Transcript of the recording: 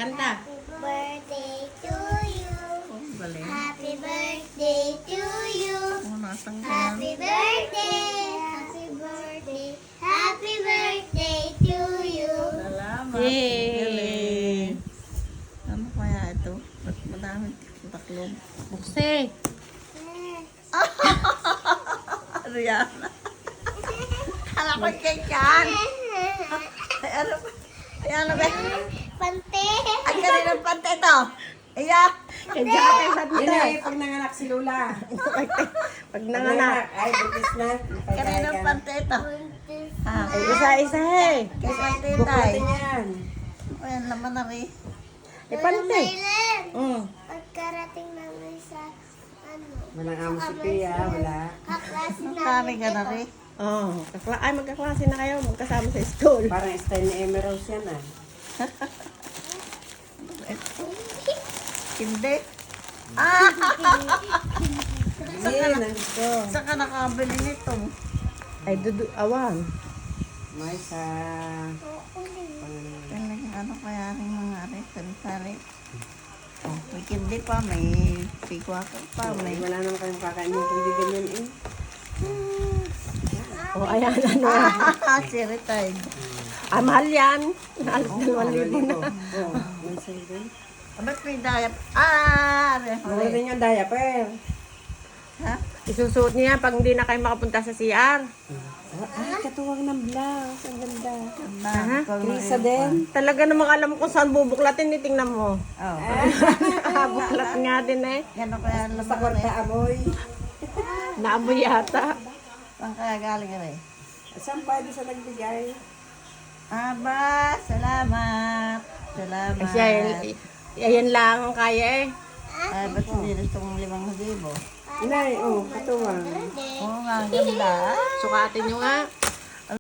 Kanta. Happy birthday to you. Oh, galing. Happy birthday to you. Oh, nasang ka Happy birthday. Happy birthday. Happy birthday to you. Salamat. Yay! Galing. Ano kaya ito? Ba't madami taklong? Bukse. Ano yan? Kala ko cake yan. Ay, ano ba? Ay, ano ba? Pante. Ang galing ng pante ito. Ayan. Kay Jackie sa Yun ay pag nanganak si Lula. Pag nanganak. Ay, buntis na. Galing ng pante ito. Ah, Ay, isa-isa eh. kay pante tayo. Bukutin yan. Ayan, laman na rin. Ay, pante. Mailan. Mm. Pagkarating namin sa ano. Walang amo si Pia, wala. Kaklase Tari namin ka na ito. rin. Oh, ay magkaklase na kayo, magkasama sa school. Parang style ni Emerald yan ah. Hindi. Ah! Hindi, nandito. Saan ka nakabili nito? Ay, awan. May sa... Talagang ano kaya rin mga rin, sari-sari. Oh, may kindi pa, may pikwakan pa, Ay, may... wala naman kayong kakain yung kundi ganyan eh. Oh, ayan, ano. Siri-tide. Ah, mahal yan. Halos 2,000 na. Oh, may sa'yo din. Ba't may dayap? Ah! Wala din yung diaper. Ha? Isusuot niya pag hindi na kayo makapunta sa CR. Ay, katuwang ng blouse. Ang ganda. Aha. Krisa din. Talaga namang alam kung saan bubuklatin, tingnan mo. Oh. Buklat nga din eh. Yan ang kaya Basta naman kwarta eh. amoy. Naamoy yata. Saan kaya galing rin? Saan pa doon sa nagbigay? Aba, salamat. Salamat. Kasi ayan lang ang kaya eh. Ay, ba't hindi gusto mong 5,000? Inay, oh, katuwang. Oo nga, ang ganda. Sukatin nyo nga.